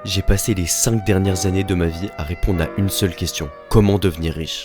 J'ai passé les 5 dernières années de ma vie à répondre à une seule question. Comment devenir riche ?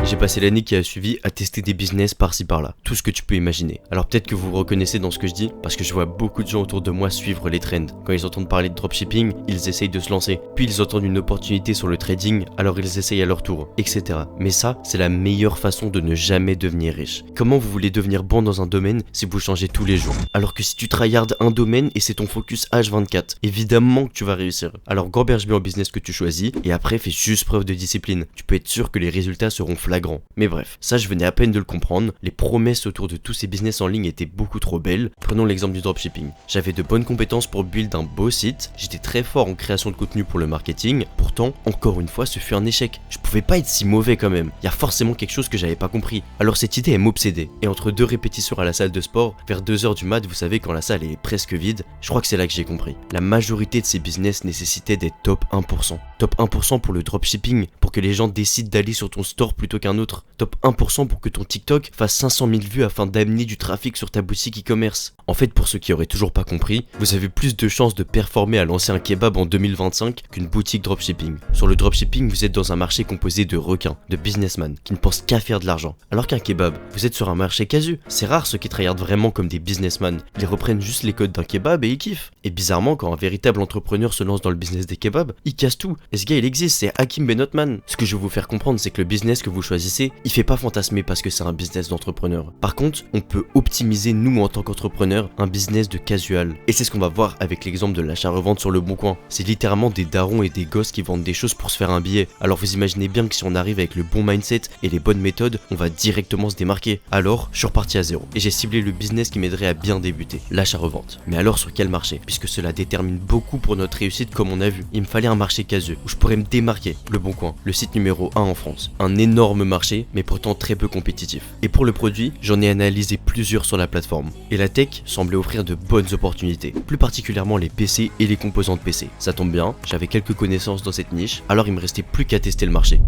J'ai passé l'année qui a suivi à tester des business par-ci par-là, tout ce que tu peux imaginer. Alors peut-être que vous vous reconnaissez dans ce que je dis, parce que je vois beaucoup de gens autour de moi suivre les trends. Quand ils entendent parler de dropshipping, ils essayent de se lancer. Puis ils entendent une opportunité sur le trading, alors ils essayent à leur tour, etc. Mais ça, c'est la meilleure façon de ne jamais devenir riche. Comment vous voulez devenir bon dans un domaine si vous changez tous les jours ? Alors que si tu tryhardes un domaine et c'est ton focus H24, évidemment que tu vas réussir. Alors gamberge bien au business que tu choisis, et après fais juste preuve de discipline. Tu peux être sûr que les résultats seront flagrants. Mais bref, ça je venais à peine de le comprendre, les promesses autour de tous ces business en ligne étaient beaucoup trop belles. Prenons l'exemple du dropshipping. J'avais de bonnes compétences pour build un beau site, j'étais très fort en création de contenu pour le marketing, pourtant, encore une fois, ce fut un échec. Je pouvais pas être si mauvais quand même, il y a forcément quelque chose que j'avais pas compris. Alors cette idée elle m'obsédait, et entre deux répétitions à la salle de sport, vers 2h du mat, vous savez quand la salle est presque vide, je crois que c'est là que j'ai compris. La majorité de ces business nécessitaient d'être top 1%. Top 1% pour le dropshipping, pour que les gens décident d'aller sur ton store plutôt qu'un autre. Top 1% pour que ton TikTok fasse 500 000 vues afin d'amener du trafic sur ta boutique e-commerce. En fait, pour ceux qui auraient toujours pas compris, vous avez plus de chances de performer à lancer un kebab en 2025 qu'une boutique dropshipping. Sur le dropshipping, vous êtes dans un marché composé de requins, de businessmen, qui ne pensent qu'à faire de l'argent. Alors qu'un kebab, vous êtes sur un marché casu. C'est rare ceux qui tryhardent vraiment comme des businessmen. Ils reprennent juste les codes d'un kebab et ils kiffent. Et bizarrement, quand un véritable entrepreneur se lance dans le business des kebabs, il casse tout. Et ce gars, il existe, c'est Hakim Benotman. Ce que je veux vous faire comprendre, c'est que le business que vous choisissez, il fait pas fantasmer parce que c'est un business d'entrepreneur. Par contre, on peut optimiser nous en tant qu'entrepreneurs un business de casual. Et c'est ce qu'on va voir avec l'exemple de l'achat-revente sur le bon coin. C'est littéralement des darons et des gosses qui vendent des choses pour se faire un billet. Alors vous imaginez bien que si on arrive avec le bon mindset et les bonnes méthodes, on va directement se démarquer. Alors, je suis reparti à zéro et j'ai ciblé le business qui m'aiderait à bien débuter, l'achat-revente. Mais alors sur quel marché ? Puisque cela détermine beaucoup pour notre réussite comme on a vu. Il me fallait un marché caseux où je pourrais me démarquer. Le Bon Coin, le site numéro 1 en France. Un énorme marché, mais pourtant très peu compétitif. Et pour le produit, j'en ai analysé plusieurs sur la plateforme. Et la tech semblait offrir de bonnes opportunités, plus particulièrement les PC et les composants de PC. Ça tombe bien, j'avais quelques connaissances dans cette niche, alors il me restait plus qu'à tester le marché.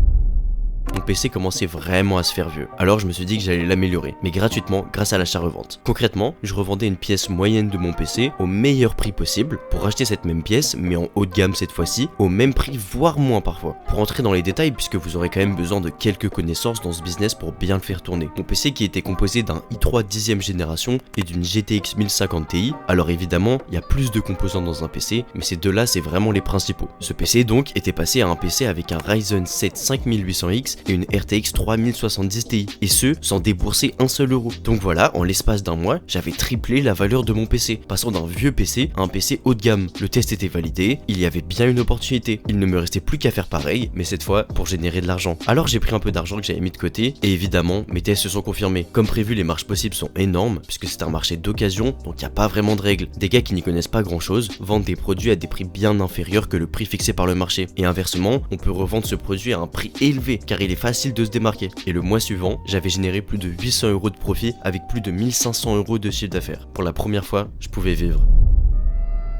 Mon PC commençait vraiment à se faire vieux, alors je me suis dit que j'allais l'améliorer, mais gratuitement grâce à l'achat-revente. Concrètement, je revendais une pièce moyenne de mon PC au meilleur prix possible pour acheter cette même pièce, mais en haut de gamme cette fois-ci, au même prix voire moins parfois. Pour entrer dans les détails, puisque vous aurez quand même besoin de quelques connaissances dans ce business pour bien le faire tourner. Mon PC qui était composé d'un i3 10e génération et d'une GTX 1050 Ti, alors évidemment, il y a plus de composants dans un PC, mais ces deux-là c'est vraiment les principaux. Ce PC donc était passé à un PC avec un Ryzen 7 5800X et une RTX 3070 Ti, et ce sans débourser un seul euro. Donc voilà, en l'espace d'un mois, j'avais triplé la valeur de mon PC, passant d'un vieux PC à un PC haut de gamme. Le test était validé, il y avait bien une opportunité. Il ne me restait plus qu'à faire pareil, mais cette fois pour générer de l'argent. Alors j'ai pris un peu d'argent que j'avais mis de côté, et évidemment, mes tests se sont confirmés. Comme prévu, les marges possibles sont énormes, puisque c'est un marché d'occasion, donc il n'y a pas vraiment de règles. Des gars qui n'y connaissent pas grand chose vendent des produits à des prix bien inférieurs que le prix fixé par le marché. Et inversement, on peut revendre ce produit à un prix élevé, car il est facile de se démarquer. Et le mois suivant, j'avais généré plus de 800 euros de profit avec plus de 1500 euros de chiffre d'affaires. Pour la première fois, je pouvais vivre.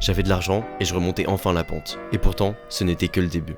J'avais de l'argent et je remontais enfin la pente. Et pourtant, ce n'était que le début.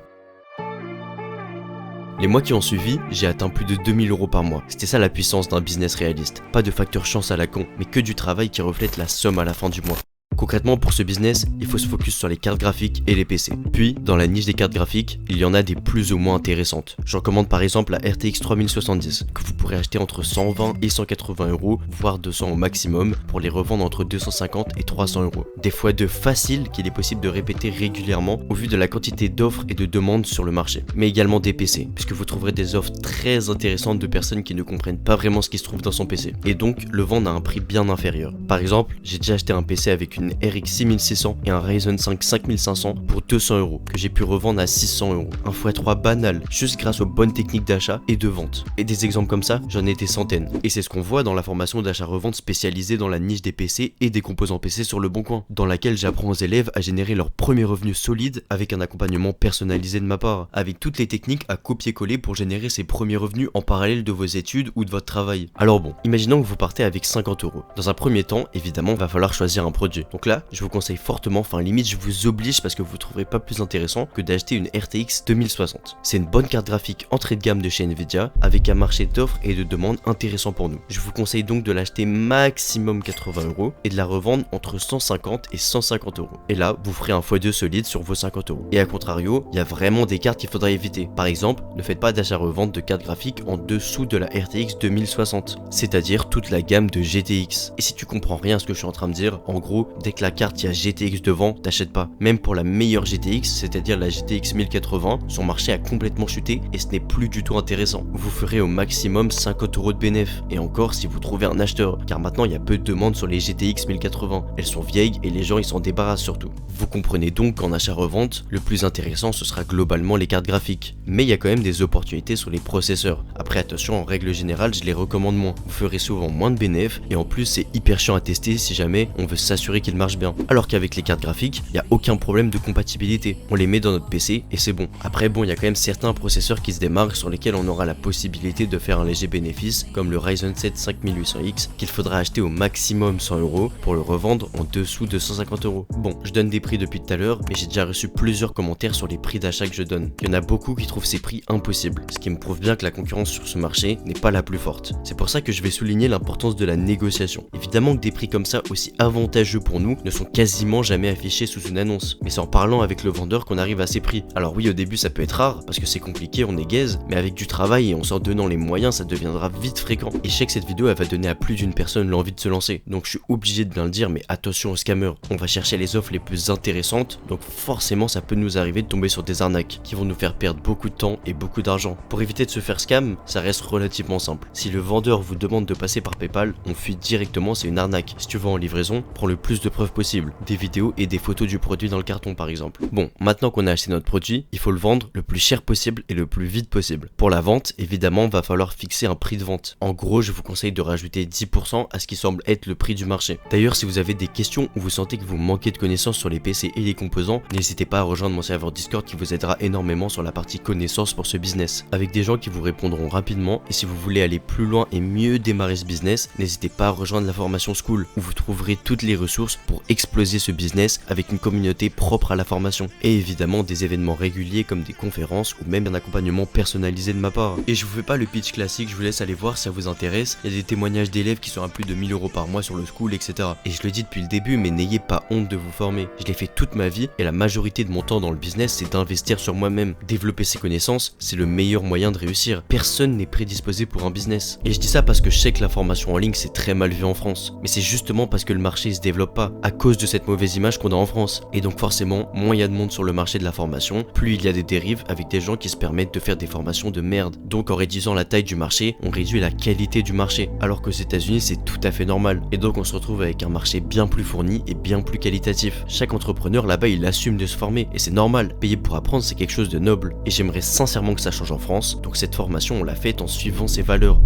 Les mois qui ont suivi, j'ai atteint plus de 2000 euros par mois. C'était ça la puissance d'un business réaliste. Pas de facteur chance à la con, mais que du travail qui reflète la somme à la fin du mois. Concrètement, pour ce business, il faut se focus sur les cartes graphiques et les PC. Puis, dans la niche des cartes graphiques, il y en a des plus ou moins intéressantes. Je recommande par exemple la RTX 3070, que vous pourrez acheter entre 120 et 180 euros, voire 200 au maximum, pour les revendre entre 250 et 300 euros. Des fois de facile qu'il est possible de répéter régulièrement au vu de la quantité d'offres et de demandes sur le marché. Mais également des PC, puisque vous trouverez des offres très intéressantes de personnes qui ne comprennent pas vraiment ce qui se trouve dans son PC, et donc le vendre à un prix bien inférieur. Par exemple, j'ai déjà acheté un PC avec une RX 6600 et un Ryzen 5 5500 pour 200 euros que j'ai pu revendre à 600 euros. Un x3 banal, juste grâce aux bonnes techniques d'achat et de vente. Et des exemples comme ça, j'en ai des centaines. Et c'est ce qu'on voit dans la formation d'achat-revente spécialisée dans la niche des PC et des composants PC sur le Bon Coin, dans laquelle j'apprends aux élèves à générer leur premier revenu solide avec un accompagnement personnalisé de ma part, avec toutes les techniques à copier-coller pour générer ces premiers revenus en parallèle de vos études ou de votre travail. Alors bon, imaginons que vous partez avec 50 euros. Dans un premier temps, évidemment, va falloir choisir un produit. Donc là, je vous conseille fortement, enfin limite je vous oblige parce que vous trouverez pas plus intéressant que d'acheter une RTX 2060. C'est une bonne carte graphique entrée de gamme de chez Nvidia avec un marché d'offres et de demandes intéressant pour nous. Je vous conseille donc de l'acheter maximum 80 € et de la revendre entre 150 et 150 €. Et là, vous ferez un x2 solide sur vos 50 €. Et à contrario, il y a vraiment des cartes qu'il faudra éviter. Par exemple, ne faites pas d'achat-revente de cartes graphiques en dessous de la RTX 2060, c'est-à-dire toute la gamme de GTX. Et si tu comprends rien à ce que je suis en train de dire, en gros, dès que la carte il y a GTX devant, t'achètes pas. Même pour la meilleure GTX, c'est-à-dire la GTX 1080, son marché a complètement chuté et ce n'est plus du tout intéressant. Vous ferez au maximum 50 € de bénéf. Et encore si vous trouvez un acheteur, car maintenant il y a peu de demandes sur les GTX 1080. Elles sont vieilles et les gens ils s'en débarrassent surtout. Vous comprenez donc qu'en achat-revente, le plus intéressant ce sera globalement les cartes graphiques. Mais il y a quand même des opportunités sur les processeurs. Après attention, en règle générale, je les recommande moins. Vous ferez souvent moins de bénéf et en plus c'est hyper chiant à tester si jamais on veut s'assurer qu'il marche bien. Alors qu'avec les cartes graphiques, il n'y a aucun problème de compatibilité. On les met dans notre PC et c'est bon. Après bon, il y a quand même certains processeurs qui se démarquent sur lesquels on aura la possibilité de faire un léger bénéfice, comme le Ryzen 7 5800X qu'il faudra acheter au maximum 100 € pour le revendre en dessous de 150 €. Bon, je donne des prix depuis tout à l'heure, mais j'ai déjà reçu plusieurs commentaires sur les prix d'achat que je donne. Il y en a beaucoup qui trouvent ces prix impossibles, ce qui me prouve bien que la concurrence sur ce marché n'est pas la plus forte. C'est pour ça que je vais souligner l'importance de la négociation. Évidemment que des prix comme ça aussi avantageux pour nous ne sont quasiment jamais affichés sous une annonce, mais c'est en parlant avec le vendeur qu'on arrive à ces prix. Alors oui, au début ça peut être rare parce que c'est compliqué, on est gaze, mais avec du travail et en s'en donnant les moyens, ça deviendra vite fréquent. Et je sais que cette vidéo elle va donner à plus d'une personne l'envie de se lancer, donc je suis obligé de bien le dire, mais attention aux scammers. On va chercher les offres les plus intéressantes, donc forcément ça peut nous arriver de tomber sur des arnaques qui vont nous faire perdre beaucoup de temps et beaucoup d'argent. Pour éviter de se faire scam, ça reste relativement simple. Si le vendeur vous demande de passer par PayPal, on fuit directement, c'est une arnaque. Si tu vas en livraison, prends le plus de preuves possible, des vidéos et des photos du produit dans le carton par exemple. Bon, maintenant qu'on a acheté notre produit, il faut le vendre le plus cher possible et le plus vite possible. Pour la vente, évidemment, va falloir fixer un prix de vente. En gros, je vous conseille de rajouter 10% à ce qui semble être le prix du marché. D'ailleurs, si vous avez des questions ou vous sentez que vous manquez de connaissances sur les PC et les composants, n'hésitez pas à rejoindre mon serveur Discord qui vous aidera énormément sur la partie connaissances pour ce business, avec des gens qui vous répondront rapidement. Et si vous voulez aller plus loin et mieux démarrer ce business, n'hésitez pas à rejoindre la formation School, où vous trouverez toutes les ressources pour exploser ce business avec une communauté propre à la formation. Et évidemment des événements réguliers comme des conférences ou même un accompagnement personnalisé de ma part. Et je vous fais pas le pitch classique, je vous laisse aller voir si ça vous intéresse. Il y a des témoignages d'élèves qui sont à plus de 1000 € par mois sur le School, etc. Et je le dis depuis le début, mais n'ayez pas honte de vous former. Je l'ai fait toute ma vie et la majorité de mon temps dans le business, c'est d'investir sur moi-même. Développer ses connaissances, c'est le meilleur moyen de réussir. Personne n'est prédisposé pour un business. Et je dis ça parce que je sais que la formation en ligne, c'est très mal vu en France. Mais c'est justement parce que le marché se développe pas, à cause de cette mauvaise image qu'on a en France. Et donc forcément, moins il y a de monde sur le marché de la formation, plus il y a des dérives avec des gens qui se permettent de faire des formations de merde. Donc en réduisant la taille du marché, on réduit la qualité du marché. Alors qu'aux États-Unis, c'est tout à fait normal. Et donc on se retrouve avec un marché bien plus fourni et bien plus qualitatif. Chaque entrepreneur là-bas, il assume de se former. Et c'est normal. Payer pour apprendre, c'est quelque chose de noble. Et j'aimerais sincèrement que ça change en France. Donc cette formation, on l'a faite en suivant ses valeurs.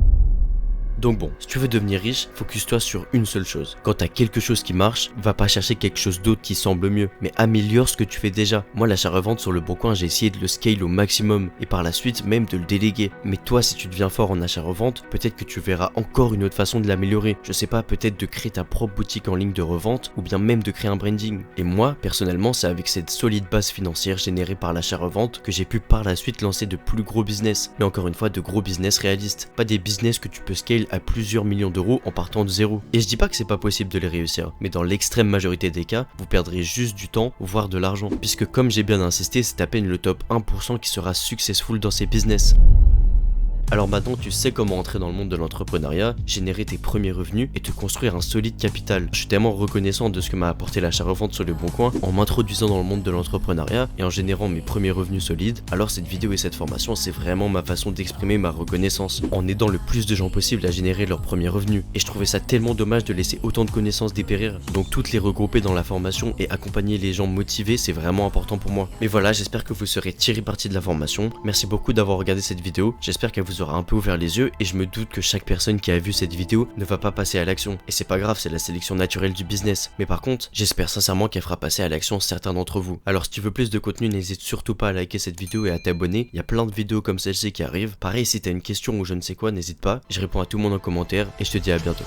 Donc bon, si tu veux devenir riche, focus-toi sur une seule chose. Quand t'as quelque chose qui marche, va pas chercher quelque chose d'autre qui semble mieux, mais améliore ce que tu fais déjà. Moi, l'achat-revente sur le Bon Coin, j'ai essayé de le scale au maximum et par la suite même de le déléguer. Mais toi, si tu deviens fort en achat-revente, peut-être que tu verras encore une autre façon de l'améliorer. Je sais pas, peut-être de créer ta propre boutique en ligne de revente ou bien même de créer un branding. Et moi, personnellement, c'est avec cette solide base financière générée par l'achat-revente que j'ai pu par la suite lancer de plus gros business. Mais encore une fois, de gros business réalistes. Pas des business que tu peux scale à plusieurs millions d'euros en partant de zéro. Et je dis pas que c'est pas possible de les réussir, mais dans l'extrême majorité des cas, vous perdrez juste du temps, voire de l'argent, puisque comme j'ai bien insisté, c'est à peine le top 1% qui sera successful dans ces business. Alors maintenant tu sais comment entrer dans le monde de l'entrepreneuriat, générer tes premiers revenus et te construire un solide capital. Je suis tellement reconnaissant de ce que m'a apporté l'achat-revente sur le Bon Coin en m'introduisant dans le monde de l'entrepreneuriat et en générant mes premiers revenus solides. Alors cette vidéo et cette formation, c'est vraiment ma façon d'exprimer ma reconnaissance en aidant le plus de gens possible à générer leurs premiers revenus. Et je trouvais ça tellement dommage de laisser autant de connaissances dépérir. Donc toutes les regrouper dans la formation et accompagner les gens motivés, c'est vraiment important pour moi. Mais voilà, j'espère que vous serez tiré parti de la formation. Merci beaucoup d'avoir regardé cette vidéo. J'espère qu'elle vous aura un peu ouvert les yeux et je me doute que chaque personne qui a vu cette vidéo ne va pas passer à l'action. Et c'est pas grave, c'est la sélection naturelle du business. Mais par contre, j'espère sincèrement qu'elle fera passer à l'action certains d'entre vous. Alors si tu veux plus de contenu, n'hésite surtout pas à liker cette vidéo et à t'abonner. Il y a plein de vidéos comme celle-ci qui arrivent. Pareil, si t'as une question ou je ne sais quoi, n'hésite pas. Je réponds à tout le monde en commentaire et je te dis à bientôt.